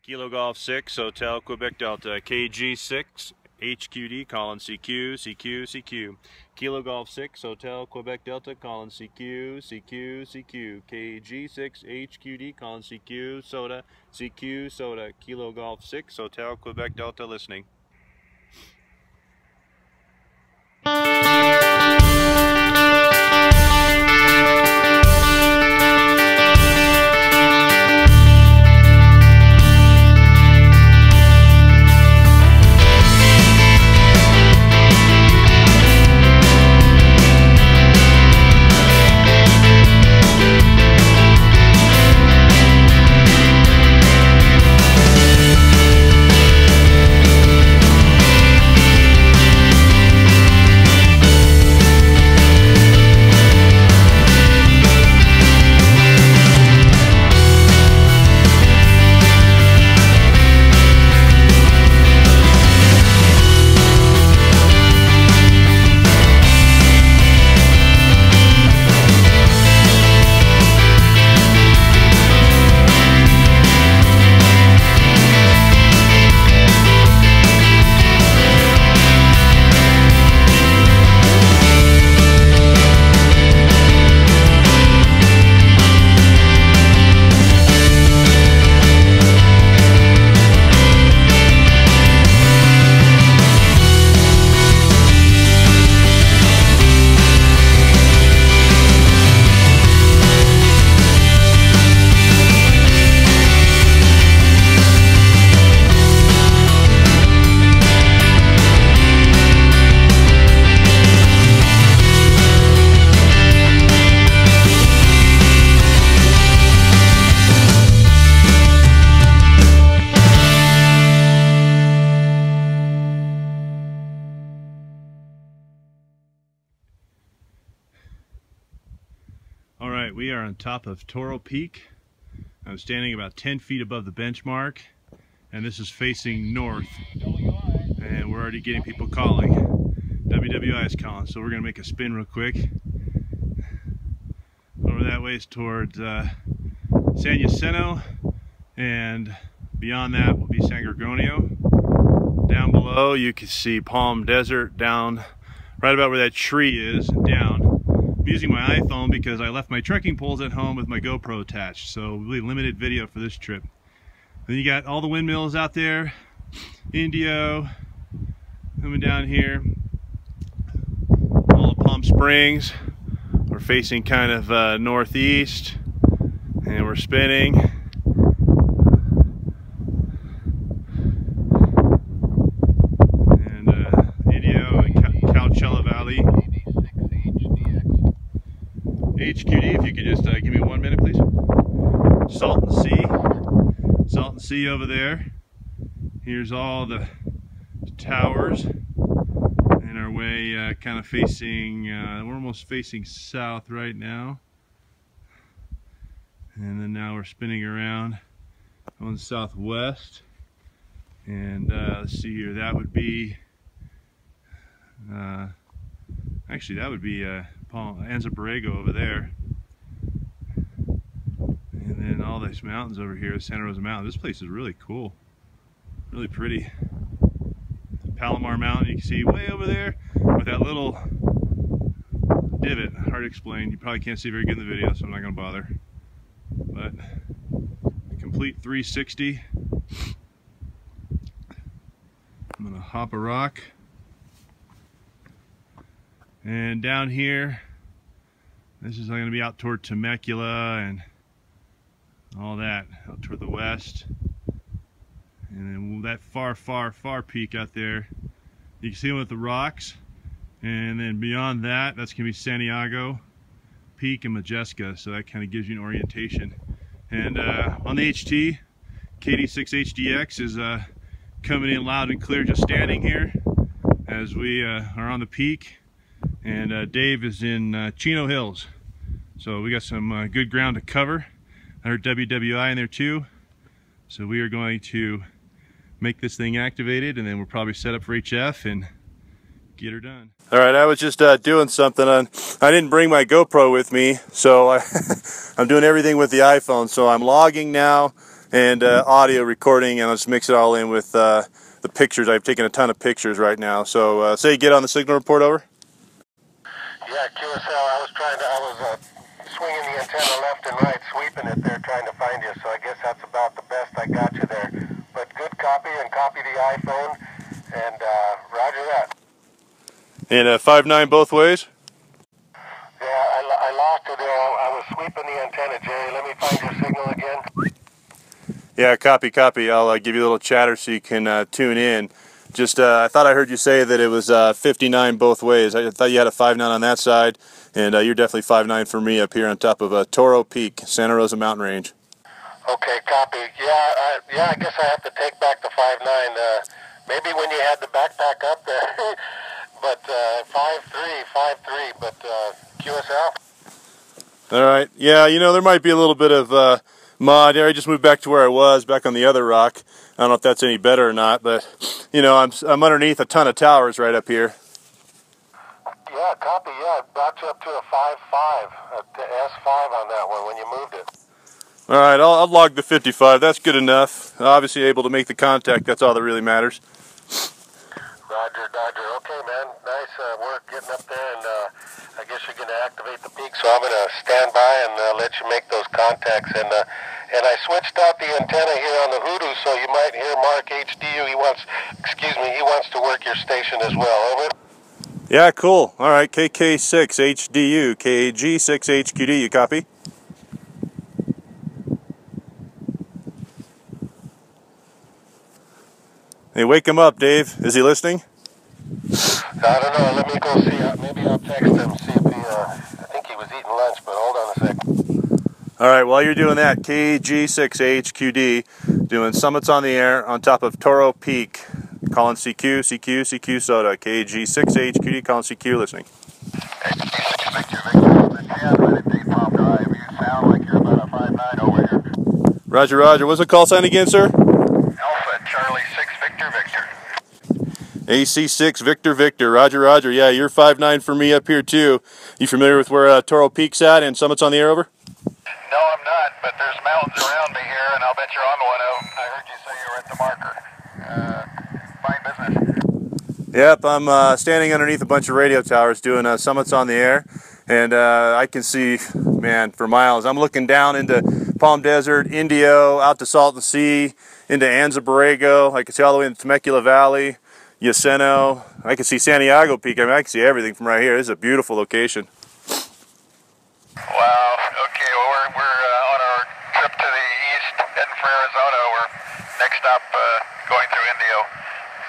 Kilo Golf 6, Hotel Quebec Delta, KG6, HQD, calling CQ, CQ, CQ. Kilo Golf 6, Hotel Quebec Delta, calling CQ, CQ, CQ. KG6, HQD, calling CQ, SOTA, CQ, SOTA. Kilo Golf 6, Hotel Quebec Delta, listening. Alright, we are on top of Toro Peak. I'm standing about 10 feet above the benchmark, and this is facing north. And we're already getting people calling. WWI is calling, so we're going to make a spin real quick. Over that way is towards San Jacinto, and beyond that will be San Gorgonio. Down below you can see Palm Desert down right about where that tree is, and down. I'm using my iPhone because I left my trekking poles at home with my GoPro attached, so really limited video for this trip. Then you got all the windmills out there, Indio, coming down here, all of Palm Springs. We're facing kind of northeast, and we're spinning. And Indio and Coachella Valley. HQD, if you could just give me 1 minute, please. Salton Sea over there. Here's all the towers, and our way kind of facing, we're almost facing south right now. And then now we're spinning around on southwest. And let's see here, that would be, actually that would be Anza Borrego over there. And then all these mountains over here, Santa Rosa Mountain. This place is really cool, really pretty. Palomar Mountain, you can see way over there with that little divot. Hard to explain. You probably can't see very good in the video, so I'm not going to bother. But a complete 360. I'm going to hop a rock. And down here, this is going to be out toward Temecula and all that, out toward the west. And then that far peak out there, you can see them with the rocks. And then beyond that, that's going to be Santiago Peak and Majestica, so that kind of gives you an orientation. And on the HT, KD6HDX is coming in loud and clear, just standing here as we are on the peak. And Dave is in Chino Hills, so we got some good ground to cover. I heard WWI in there too, so we are going to make this thing activated, and then we'll probably set up for HF and get her done. All right, I was just doing something on, I didn't bring my GoPro with me, so I'm doing everything with the iPhone. So I'm logging now, and audio recording, and let's mix it all in with the pictures. I've taken a ton of pictures right now. So say you get on the signal report, over. Yeah, QSL, I was swinging the antenna left and right, sweeping it there, trying to find you, so I guess that's about the best I got you there. But good copy, and copy the iPhone, and roger that. And 5.9 both ways? Yeah, I lost it there. I was sweeping the antenna, Jerry. Let me find your signal again. Yeah, copy, copy. I'll give you a little chatter so you can tune in. Just, I thought I heard you say that it was 59 both ways. I thought you had a 5.9 on that side, and you're definitely 5.9 for me up here on top of Toro Peak, Santa Rosa Mountain Range. Okay, copy. Yeah, I guess I have to take back the 5.9. Maybe when you had the backpack up there, but 5.3, but QSL. All right. Yeah, you know, there might be a little bit of mod there. I just moved back to where I was, back on the other rock. I don't know if that's any better or not, but you know, I'm underneath a ton of towers right up here. Yeah, copy. Yeah, it brought you up to a 5.5, to S5 on that one when you moved it. All right, I'll log the 55. That's good enough. Obviously able to make the contact. That's all that really matters. Roger, Dodger. Okay, man. Nice work getting up there, and I guess you're going to activate the peak, so I'm going to stand by and let you make those contacts. And I switched out the antenna here on the Hoodoo, so you might hear Mark HDU. He wants to work your station as well. Over. Yeah, cool. All right, KK6HDU, KG6HQD. You copy? Hey, wake him up, Dave. Is he listening? I don't know. Let me go see. Maybe I'll text him, see if he, I think he was eating lunch, but hold on a second. All right, while you're doing that, KG6HQD, doing summits on the air on top of Toro Peak, calling CQ, SOTA, KG6HQD, calling CQ, listening. HG6 Victor, the 10, Dave Palm Drive. You sound like you're about a 5.9 over here. Roger, roger. What's the call sign again, sir? Alpha, Charlie 6, Victor, Victor. AC6 Victor Victor, roger roger. Yeah, you're 5.9 for me up here too. You familiar with where Toro Peak's at and Summit's on the air, over? No, I'm not, but there's mountains around me here, and I'll bet you're on one of them. I heard you say you were at the marker. Fine business. Yep, I'm standing underneath a bunch of radio towers doing Summits on the air, and I can see, man, for miles. I'm looking down into Palm Desert, Indio, out to Salton Sea, into Anza Borrego. I can see all the way into Temecula Valley, Yaceno. I can see Santiago Peak. I mean, I can see everything from right here. This is a beautiful location. Wow. Okay. Well, we're on our trip to the east, heading for Arizona. We're next stop going through Indio.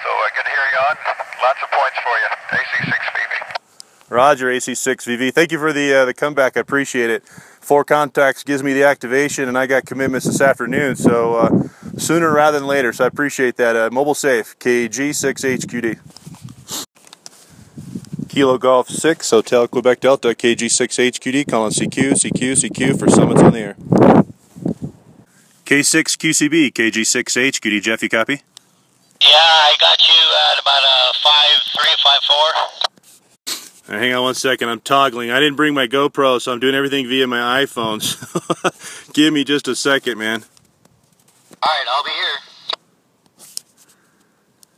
So good to hear you on. Lots of points for you. AC6VV. Roger, AC6VV. Thank you for the comeback. I appreciate it. 4 contacts gives me the activation, and I got commitments this afternoon, so sooner rather than later, so I appreciate that. Mobile safe, KG6HQD. Kilo Golf 6, Hotel Quebec Delta, KG6HQD, calling CQ for Summits on the air. K6QCB, KG6HQD, Jeff, you copy? Yeah, I got you at about 5.3, 5.4. Right, hang on one second, I'm toggling. I didn't bring my GoPro, so I'm doing everything via my iPhone. So give me just a second, man. Alright, I'll be here.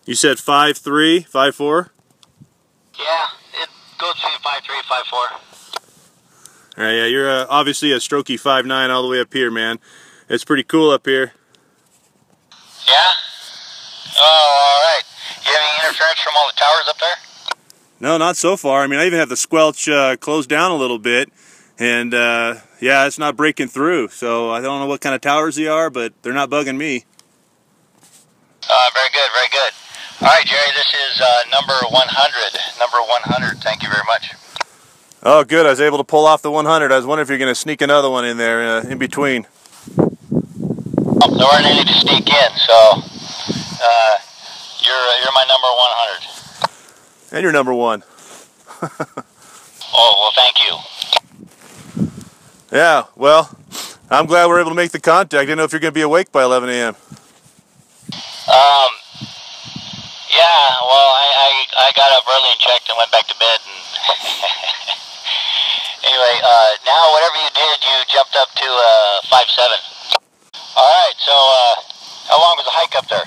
You said 5.3, 5.4? Yeah, it goes between 5.3, 5.4. Alright, yeah, you're obviously a strokey 5.9 all the way up here, man. It's pretty cool up here. Yeah? Oh, alright. You have any interference from all the towers up there? No, not so far. I mean, I even have the squelch closed down a little bit, and yeah, it's not breaking through. So I don't know what kind of towers they are, but they're not bugging me. Very good, very good. All right, Jerry, this is number 100. Number 100, thank you very much. Oh, good. I was able to pull off the 100. I was wondering if you're going to sneak another one in there in between. Oh, there weren't any to sneak in, so you're my number 100. And you're number 1. Oh, well, thank you. Yeah, well, I'm glad we're able to make the contact. I didn't know if you're going to be awake by 11 a.m. Yeah, well, I got up early and checked and went back to bed. And anyway, now whatever you did, you jumped up to 5.7. Alright, so how long was the hike up there?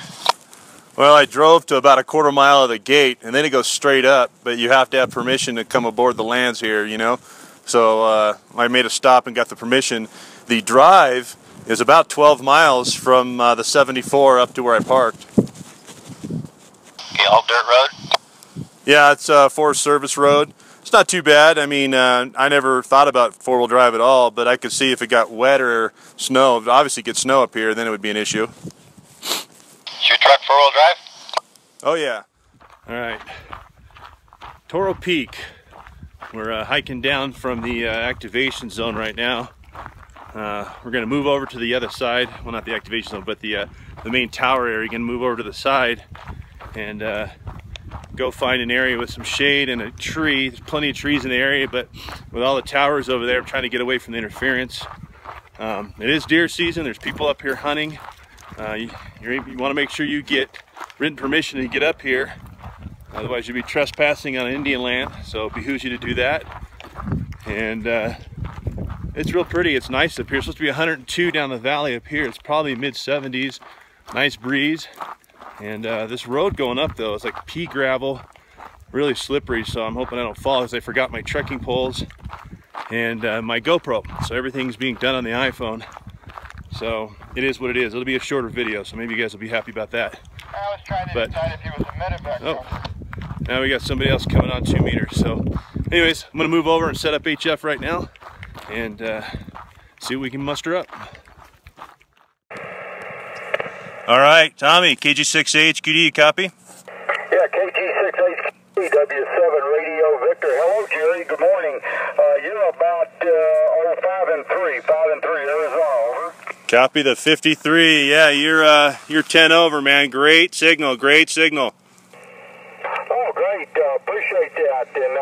Well, I drove to about a quarter mile of the gate, and then it goes straight up, but you have to have permission to come aboard the lands here, you know. So I made a stop and got the permission. The drive is about 12 miles from the 74 up to where I parked. Okay, all dirt road? Yeah, it's a Forest Service road. It's not too bad. I mean, I never thought about four-wheel drive at all, but I could see if it got wet or snow. If it obviously gets snow up here, then it would be an issue. Is your truck four-wheel drive? Oh yeah. All right. Toro Peak. We're hiking down from the activation zone right now. We're going to move over to the other side. Well, not the activation zone, but the main tower area. You're going to move over to the side and go find an area with some shade and a tree. There's plenty of trees in the area, but with all the towers over there, I'm trying to get away from the interference. It is deer season. There's people up here hunting. You want to make sure you get written permission to get up here. Otherwise you'll be trespassing on Indian land, so it behooves you to do that. And it's real pretty. It's nice up here. It's supposed to be 102 down the valley up here. It's probably mid-70s. Nice breeze. And this road going up though is like pea gravel, really slippery, so I'm hoping I don't fall because I forgot my trekking poles and my GoPro. So everything's being done on the iPhone. So it is what it is. It'll be a shorter video, so maybe you guys will be happy about that. I was trying to decide if he was a medevac. Oh, now we got somebody else coming on 2 meters. So anyways, I'm gonna move over and set up HF right now and see what we can muster up. All right, Tommy, KG6HQD, you copy? Yeah, KG6HT-W7 Radio Victor. Hello, Jerry. Good morning. You're about 5 and 3 Arizona. Over. Copy the 53. Yeah, you're 10 over, man. Great signal, great signal. Oh, great. Appreciate that. And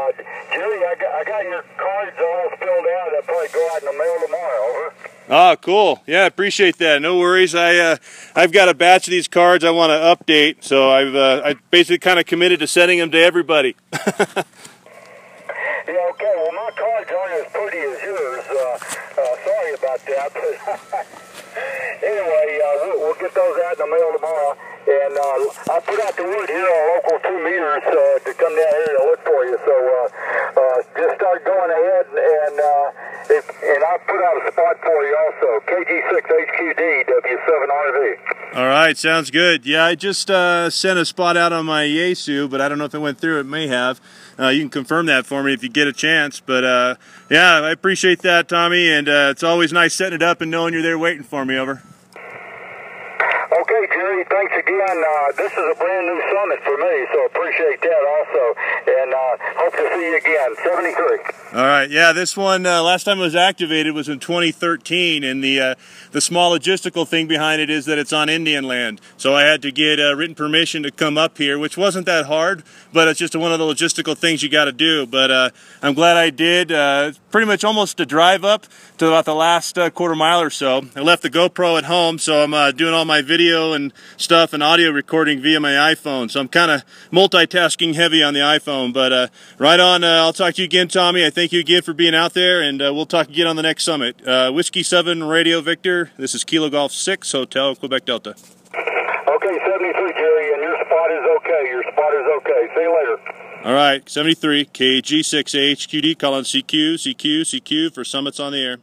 Jerry, I got your cards all filled out. I'll probably go out in the mail tomorrow. Over. Oh, cool. Yeah, appreciate that. No worries. I've got a batch of these cards I want to update, so I basically kind of committed to sending them to everybody. Yeah, okay. Well, my cards aren't as pretty as yours. Sorry about that. But anyway, we'll get those out in the mail tomorrow. And I put out the word here on local 2 meters to come down here to look for you. So just start going ahead, and I put out a spot for you also. KG6HQD W7RV. All right, sounds good. Yeah, I just sent a spot out on my Yaesu, but I don't know if it went through. It may have. You can confirm that for me if you get a chance. But yeah, I appreciate that, Tommy, and it's always nice setting it up and knowing you're there waiting for me. Over. Okay, Jerry, thanks again. This is a brand new summit for me, so appreciate that also. And hope to see you again. 73. All right, yeah, this one, last time it was activated was in 2013, and the small logistical thing behind it is that it's on Indian land. So I had to get written permission to come up here, which wasn't that hard, but it's just one of the logistical things you got to do. But I'm glad I did. Pretty much almost a drive up to about the last quarter mile or so. I left the GoPro at home, so I'm doing all my video and stuff and audio recording via my iPhone. So I'm kind of multitasking heavy on the iPhone. But right on, I'll talk to you again, Tommy. I thank you again for being out there, and we'll talk again on the next summit. Whiskey 7 Radio Victor. This is Kilo Golf 6 Hotel Quebec Delta. Okay, 73, Jerry, and your spot is okay. Your spot is okay. See you later. All right, 73, KG6HQD, call on CQ for summits on the air.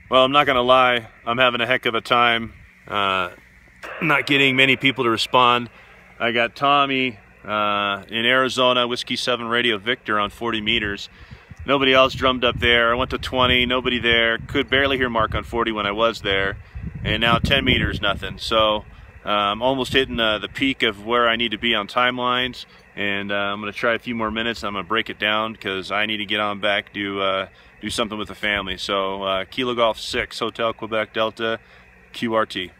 Well, I'm not going to lie, I'm having a heck of a time not getting many people to respond. I got Tommy in Arizona, Whiskey 7 Radio Victor on 40 meters. Nobody else drummed up there. I went to 20, nobody there. Could barely hear Mark on 40 when I was there. And now 10 meters, nothing. So I'm almost hitting the peak of where I need to be on timelines. And I'm going to try a few more minutes. I'm going to break it down because I need to get on back, do something with the family. So Kilo Golf 6 Hotel Quebec Delta QRT.